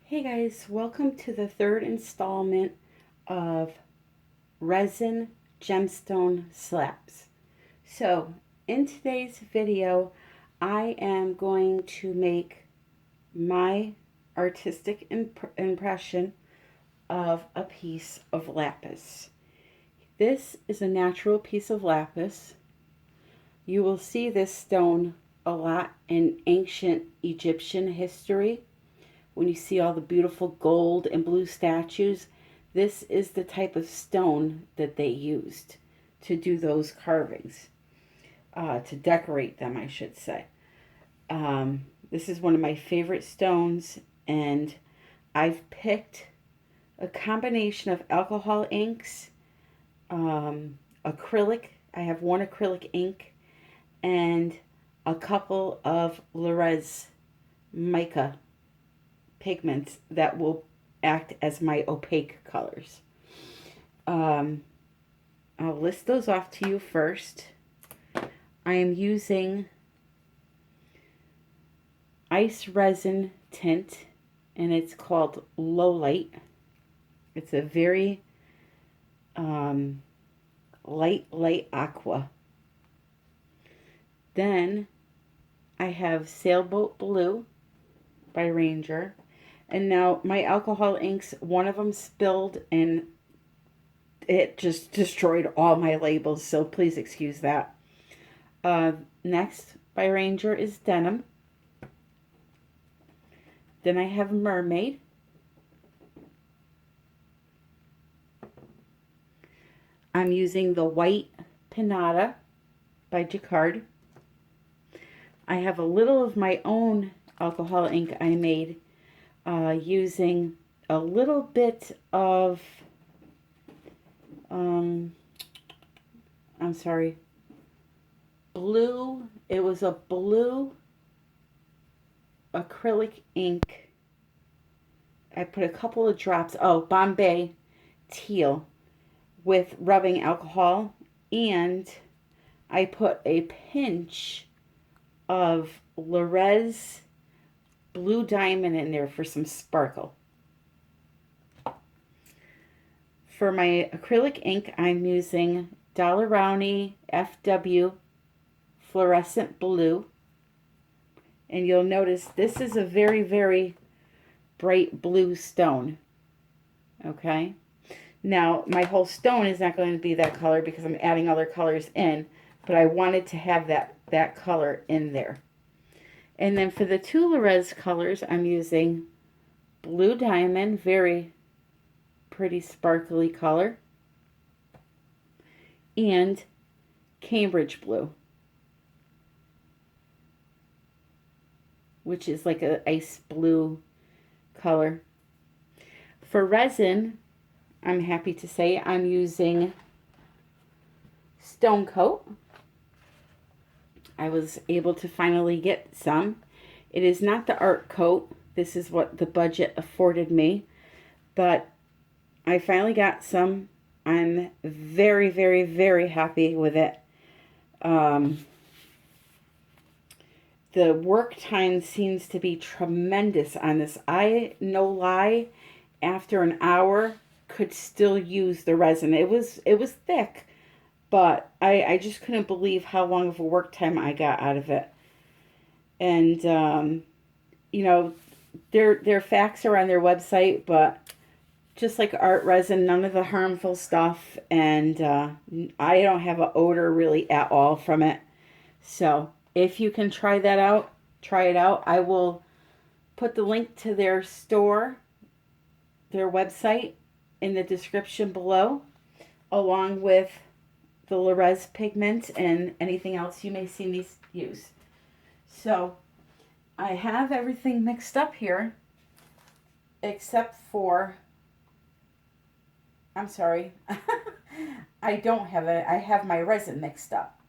Hey guys, welcome to the third installment of Resin Gemstone Slabs. So, in today's video, I am going to make my artistic impression of a piece of lapis. This is a natural piece of lapis. You will see this stone a lot in ancient Egyptian history. When you see all the beautiful gold and blue statues, this is the type of stone that they used to do those carvings, to decorate them, I should say. This is one of my favorite stones, and I've picked a combination of alcohol inks, acrylic. I have one acrylic ink, and a couple of Mica pigments that will act as my opaque colors. I'll list those off to you first. I am using ice resin tint, and it's called Low Light. It's a very light aqua. Then I have Sailboat Blue by Ranger. And now my alcohol inks, one of them spilled and it just destroyed all my labels, so please excuse that. Next by Ranger is Denim. Then I have Mermaid. I'm using the white Pinata by Jaquard. I have a little of my own alcohol ink I made using a little bit of, blue. It was a blue acrylic ink. I put a couple of drops, Bombay teal with rubbing alcohol, and I put a pinch of Lorez Blue Diamond in there for some sparkle. For my acrylic ink, I'm using Daler-Rowney FW Fluorescent Blue. And you'll notice this is a very, very bright blue stone. Okay? Now, my whole stone is not going to be that color because I'm adding other colors in, but I wanted to have that color in there. And then for the two Lorez colors, I'm using Blue Diamond, very pretty sparkly color, and Cambridge Blue, which is like an ice blue color. For resin, I'm happy to say I'm using StoneCoat. I was able to finally get some. It is not the art coat. This is what the budget afforded me. But I finally got some. I'm very, very, very happy with it. The work time seems to be tremendous on this. I, no lie, after an hour, could still use the resin. It was thick. But I just couldn't believe how long of a work time I got out of it. And, you know, their facts are on their website, but just like art resin, none of the harmful stuff. And I don't have an odor really at all from it. So if you can try that out, try it out. I will put the link to their store, their website, in the description below, along with the Lorez pigment and anything else you may see me use. So I have everything mixed up here, except for, I'm sorry, I don't have it. I have my resin mixed up.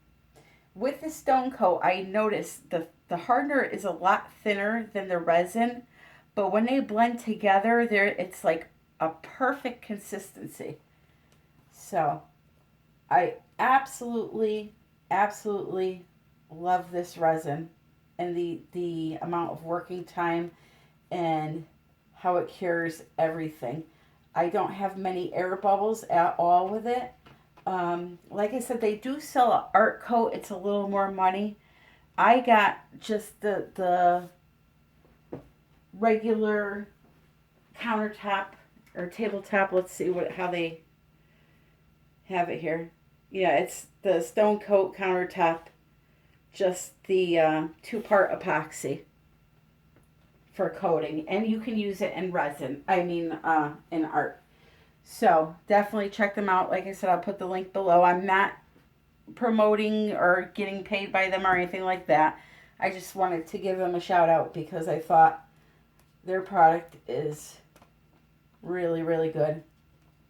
With the StoneCoat, I noticed the hardener is a lot thinner than the resin, but when they blend together, it's like a perfect consistency. So I absolutely love this resin and the amount of working time and how it cures everything. I don't have many air bubbles at all with it. Like I said, they do sell an art coat. It's a little more money. I got just the regular countertop or tabletop. Let's see how they have it here. Yeah, it's the StoneCoat countertop, just the two-part epoxy for coating, and you can use it in resin. I mean, in art. So definitely check them out. Like I said, I'll put the link below. I'm not promoting or getting paid by them or anything like that. I just wanted to give them a shout out because I thought their product is really, really good.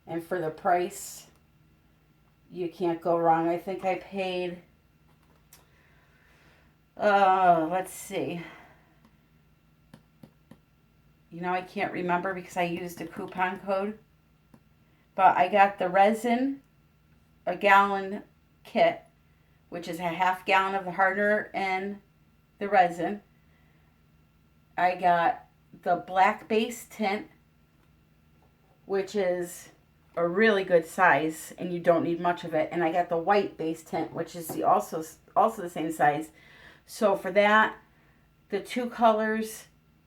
And for the price, you can't go wrong. I think I paid, let's see. You know, I can't remember because I used a coupon code. But I got the resin, a gallon kit, which is a half gallon of the hardener and the resin. I got the black base tint, which is a really good size, and you don't need much of it. And I got the white base tint, which is also the same size. So for that, the two colors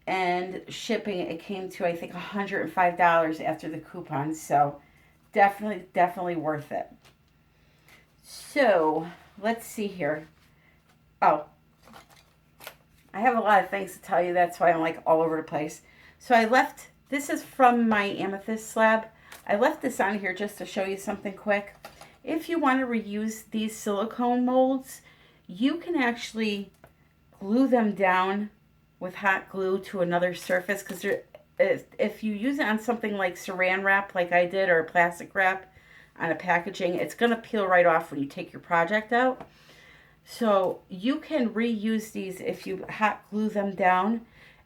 and shipping, it came to, I think, $105 after the coupon. So definitely worth it. So let's see here. Oh, I have a lot of things to tell you. That's why I'm like all over the place. So I left, this is from my amethyst slab. I left this on here just to show you something quick. If you want to reuse these silicone molds, you can actually glue them down with hot glue to another surface, because if you use it on something like saran wrap like I did, or plastic wrap on a packaging, it's going to peel right off when you take your project out. So you can reuse these if you hot glue them down.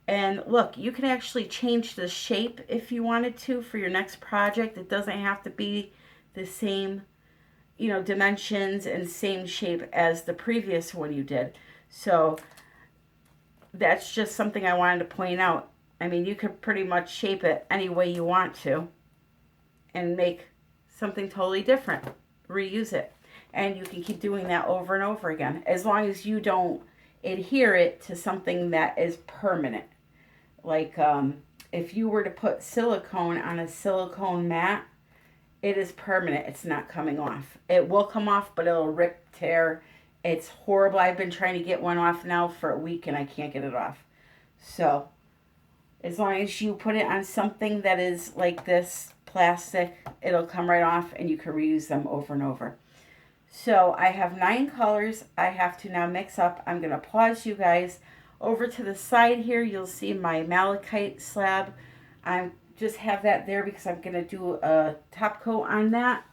And look, you can actually change the shape if you wanted to for your next project. It doesn't have to be the same, you know, dimensions and same shape as the previous one you did. So that's just something I wanted to point out. I mean, you could pretty much shape it any way you want to and make something totally different. Reuse it. And you can keep doing that over and over again, as long as you don't adhere it to something that is permanent. Like if you were to put silicone on a silicone mat, it is permanent. It's not coming off. It will come off, but it'll rip, tear. It's horrible. I've been trying to get one off now for a week and I can't get it off. So as long as you put it on something that is like this, plastic, it'll come right off and you can reuse them over and over. So I have 9 colors I have to now mix up. I'm going to pause you guys. Over to the side here, you'll see my malachite slab. I just have that there because I'm going to do a top coat on that.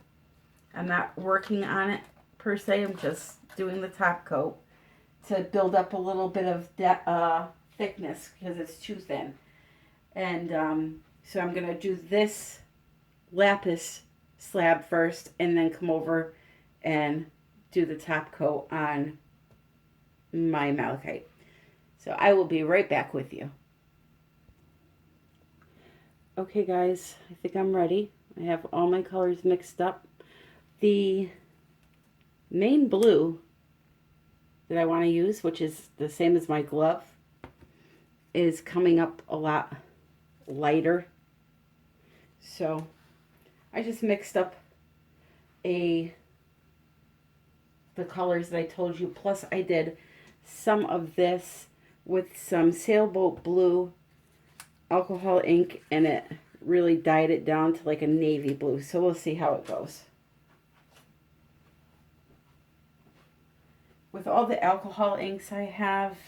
I'm not working on it per se. I'm just doing the top coat to build up a little bit of thickness because it's too thin. And so I'm going to do this Lapis slab first and then come over and do the top coat on my malachite. So I will be right back with you. Okay guys, I think I'm ready. I have all my colors mixed up. The main blue that I want to use, which is the same as my glove, is coming up a lot lighter. So I just mixed up the colors that I told you, plus I did some of this with some sailboat blue alcohol ink, and it really dyed it down to like a navy blue. So we'll see how it goes. With all the alcohol inks I have,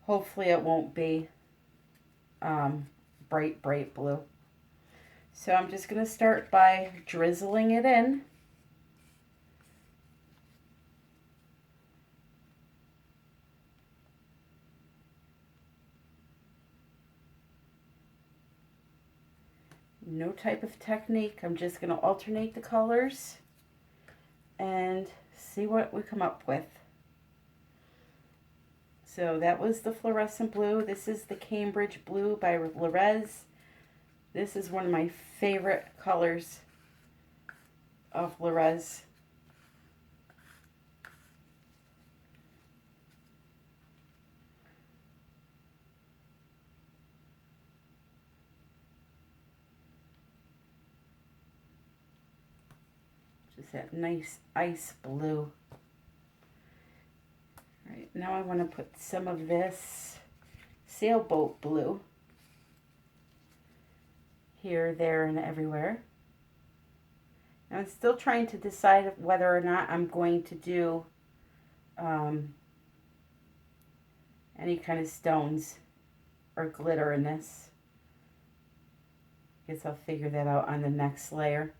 hopefully it won't be bright blue. So I'm just going to start by drizzling it in. No type of technique. I'm just going to alternate the colors and see what we come up with. This So that was the fluorescent blue. This is the Cambridge blue by Lorez. This is one of my favorite colors of Lorez. Just that nice ice blue. All right, now I want to put some of this sailboat blue here, there, and everywhere. I'm still trying to decide whether or not I'm going to do any kind of stones or glitter in this. Guess I'll figure that out on the next layer.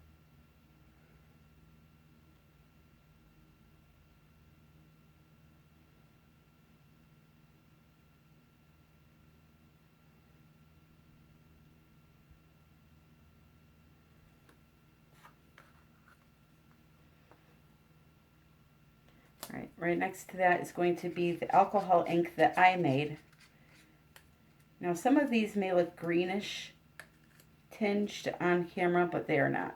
All right, right next to that is going to be the alcohol ink that I made. Now some of these may look greenish tinged on camera, but they are not.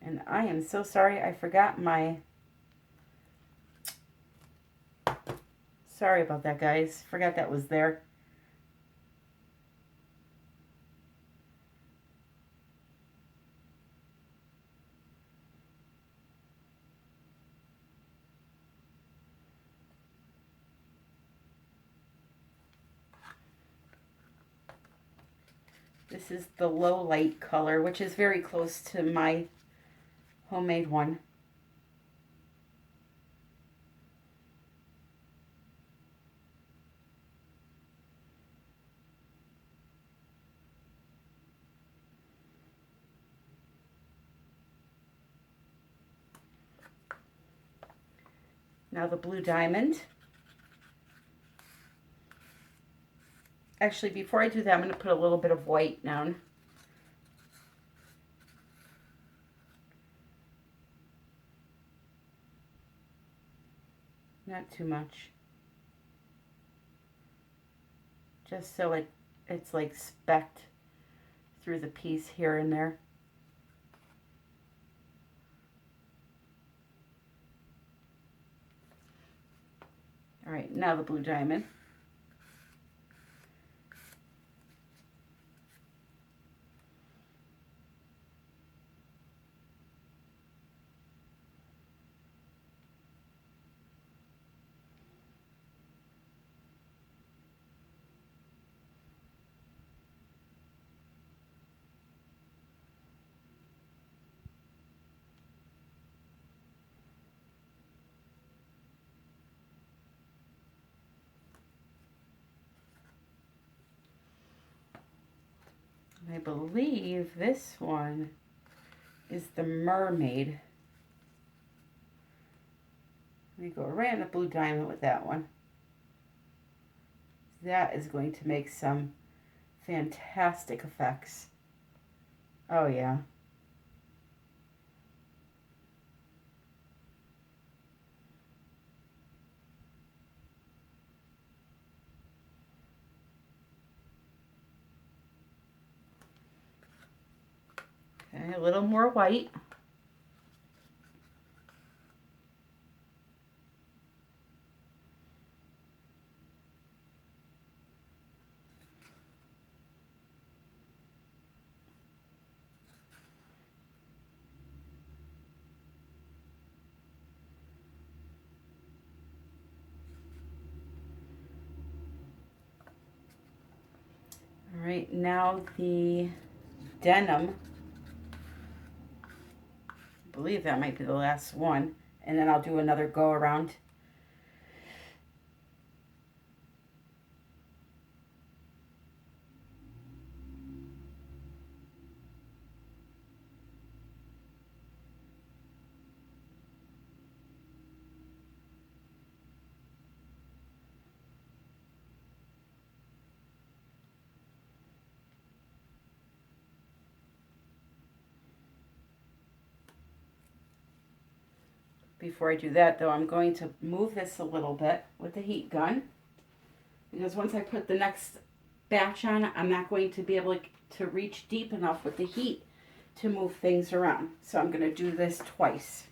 And I am so sorry, I forgot my... Sorry about that, guys. Forgot that was there. This is the low light color, which is very close to my homemade one. Now the blue diamond. Actually, before I do that, I'm going to put a little bit of white down. Not too much. Just so it's like specked through the piece here and there. All right, now the blue diamond. I believe this one is the mermaid. Let me go right on the blue diamond with that one. That is going to make some fantastic effects. Oh yeah. Okay, a little more white. All right, now the denim. I believe that might be the last one, and then I'll do another go around. Before I do that, though, I'm going to move this a little bit with the heat gun, because once I put the next batch on, I'm not going to be able to reach deep enough with the heat to move things around. So I'm going to do this twice.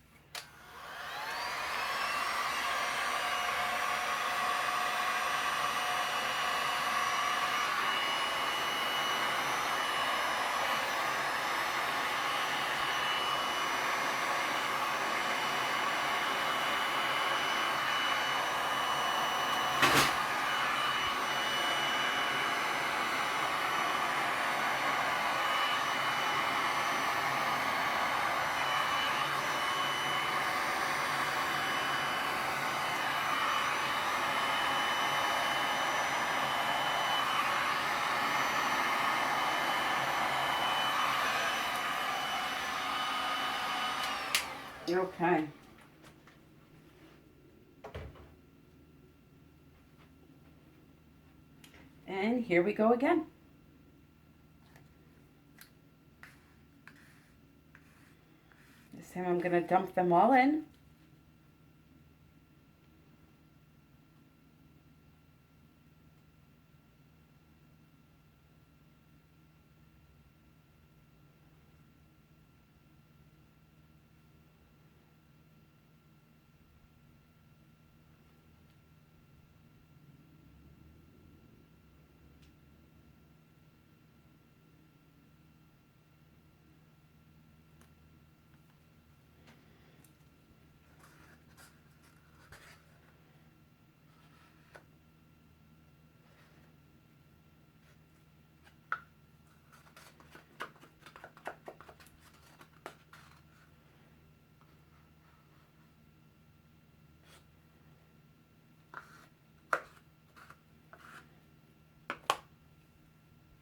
Okay. And here we go again. This time I'm going to dump them all in.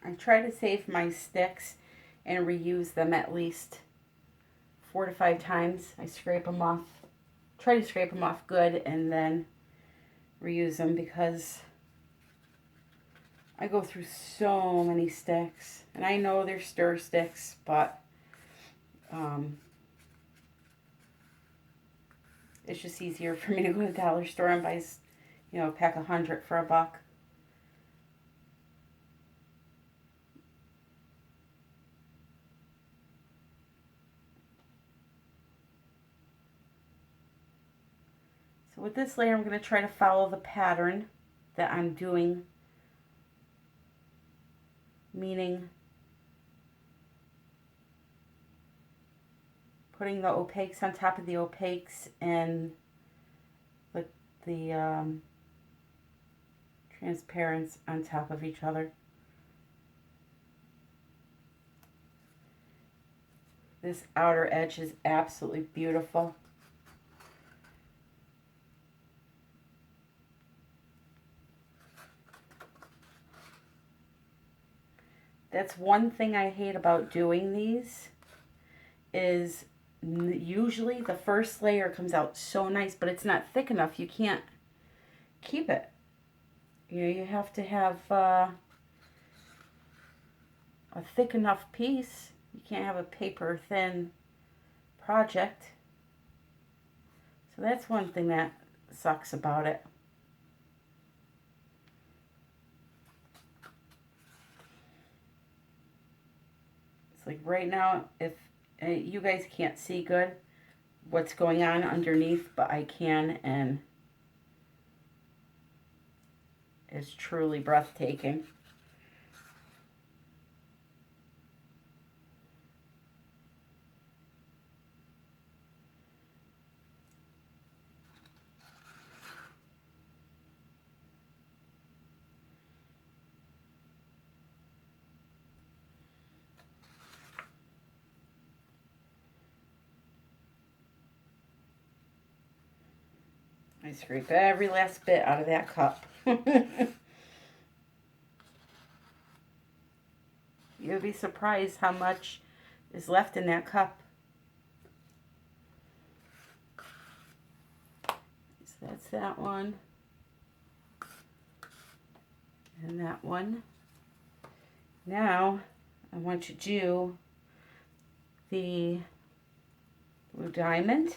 I try to save my sticks and reuse them at least 4 to 5 times. I scrape them off, try to scrape them off good, and then reuse them, because I go through so many sticks. And I know they're stir sticks, but it's just easier for me to go to the dollar store and buy, you know, a pack of 100 for $1. So with this layer, I'm going to try to follow the pattern that I'm doing, meaning putting the opaques on top of the opaques and the transparents on top of each other. This outer edge is absolutely beautiful. That's one thing I hate about doing these, is usually the first layer comes out so nice, but it's not thick enough. You can't keep it. You know, you have to have a thick enough piece. You can't have a paper thin project. So that's one thing that sucks about it. It's like right now, if you guys can't see good what's going on underneath, but I can, and it's truly breathtaking. I scrape every last bit out of that cup. You'll be surprised how much is left in that cup. So that's that one. And that one. Now, I want to do the blue diamond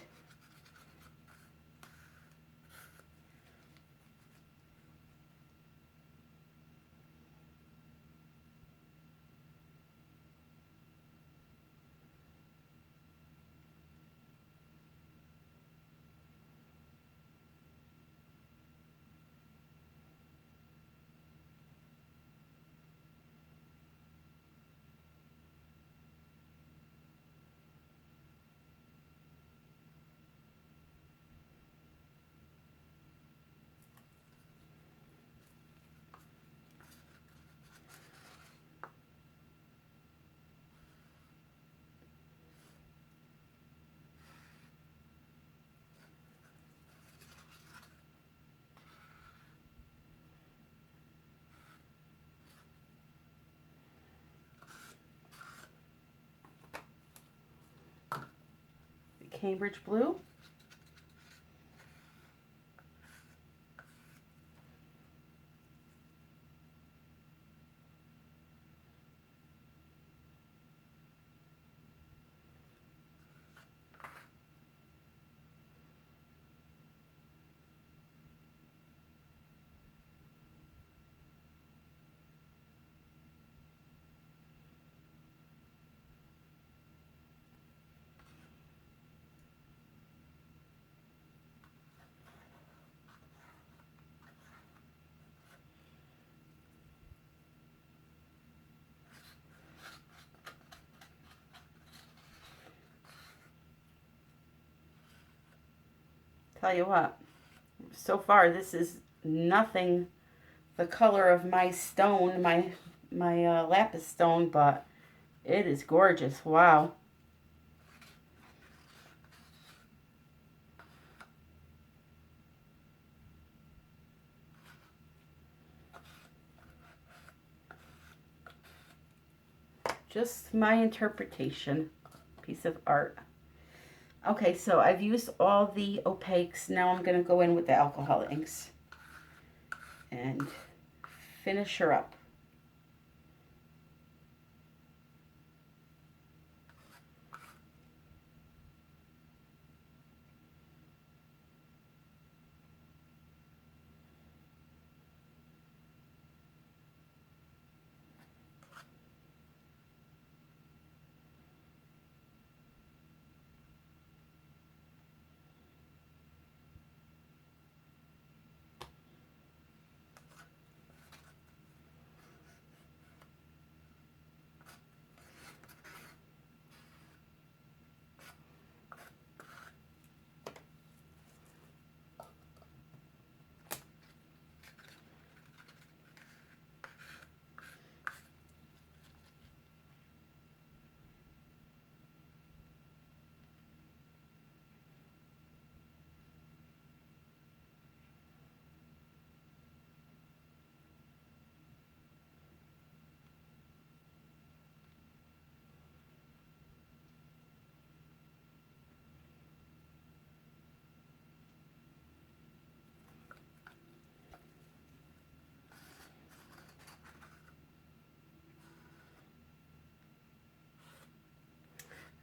Cambridge blue. Tell you what, so far this is nothing the color of my stone, my lapis stone, but it is gorgeous. Wow. Just my interpretation, piece of art. Okay, so I've used all the opaques. Now I'm going to go in with the alcohol inks and finish her up.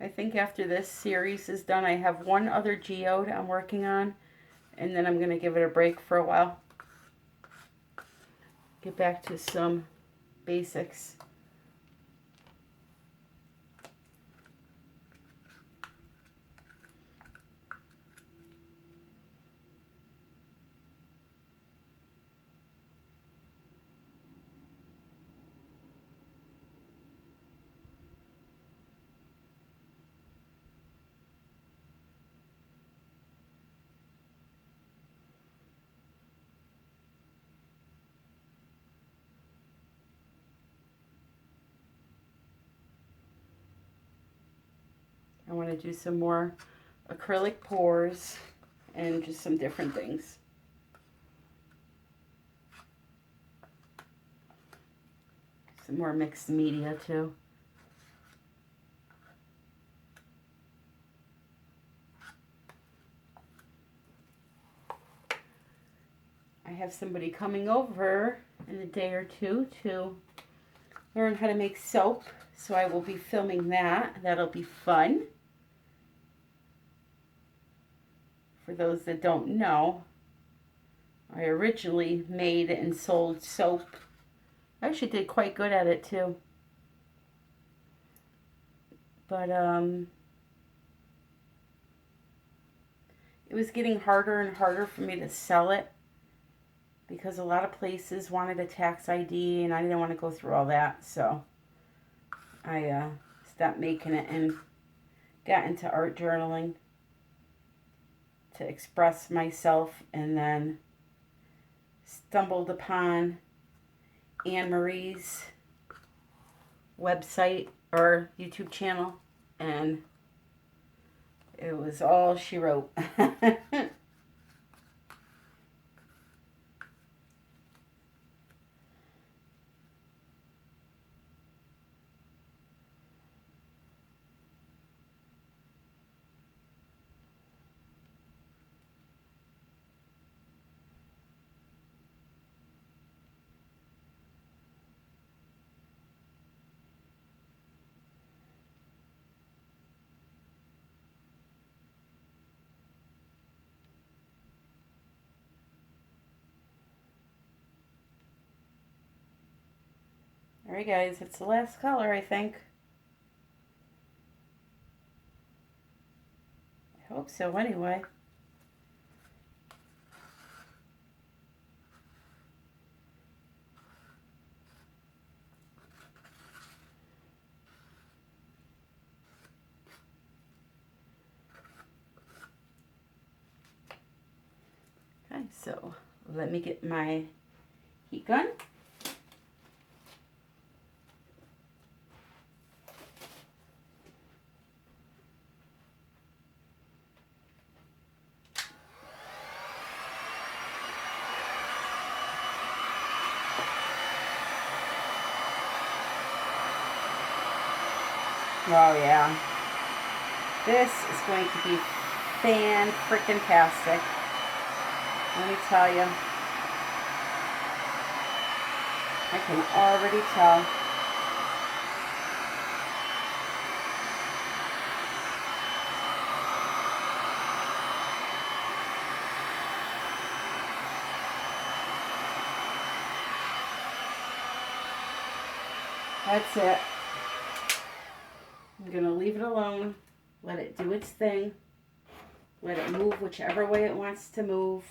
I think after this series is done, I have one other geode I'm working on, and then I'm going to give it a break for a while. Get back to some basics. I want to do some more acrylic pours and just some different things. Some more mixed media too. I have somebody coming over in a day or two to learn how to make soap, so I will be filming that. That'll be fun. For those that don't know, I originally made and sold soap. I actually did quite good at it too. But it was getting harder and harder for me to sell it because a lot of places wanted a tax ID and I didn't want to go through all that. So I stopped making it and got into art journaling to express myself, and then stumbled upon Anne Marie's website or YouTube channel, and it was all she wrote. Alright guys, it's the last color, I think. I hope so anyway. Okay, so let me get my heat gun. Oh yeah, this is going to be fan-freaking-tastic. Let me tell you, I can already tell. That's it. I'm going to leave it alone, let it do its thing, let it move whichever way it wants to move.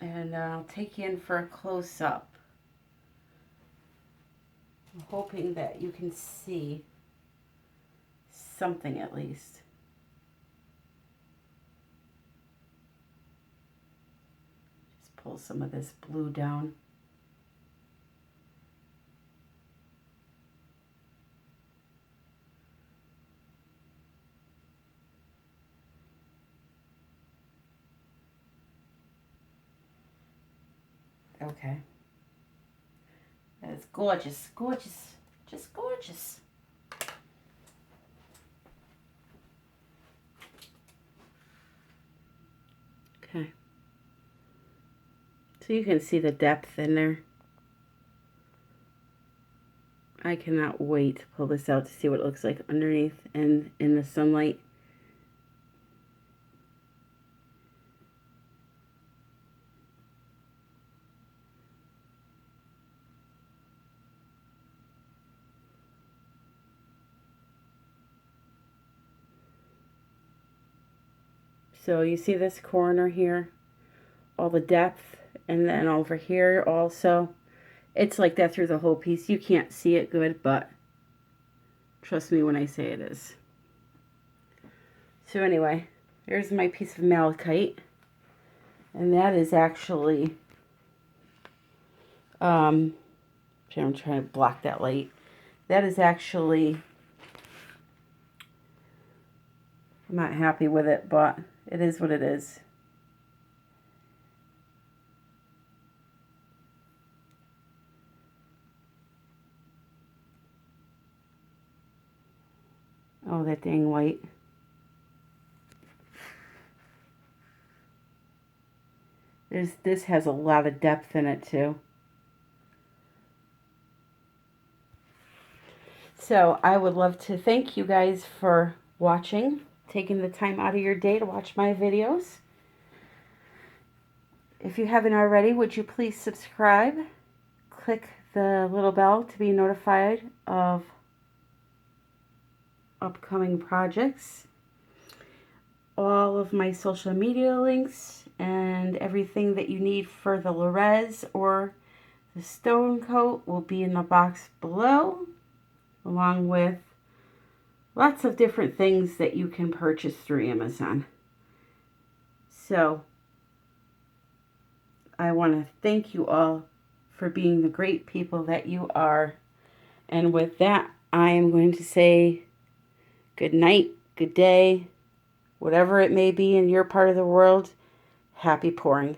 And I'll take you in for a close-up. I'm hoping that you can see something at least. Just pull some of this blue down. Okay. That's gorgeous, gorgeous, just gorgeous. Okay. So you can see the depth in there. I cannot wait to pull this out to see what it looks like underneath and in the sunlight. So you see this corner here, all the depth, and then over here also. It's like that through the whole piece. You can't see it good, but trust me when I say it is. So anyway, there's my piece of malachite. And that is actually, I'm trying to block that light. That is actually, I'm not happy with it, but it is what it is. Oh, that dang white. This has a lot of depth in it too. So I would love to thank you guys for watching, taking the time out of your day to watch my videos. If you haven't already, would you please subscribe? Click the little bell to be notified of upcoming projects. All of my social media links and everything that you need for the Lorez or the StoneCoat will be in the box below, along with lots of different things that you can purchase through Amazon. So I want to thank you all for being the great people that you are. And with that, I am going to say good night, good day, whatever it may be in your part of the world. Happy pouring.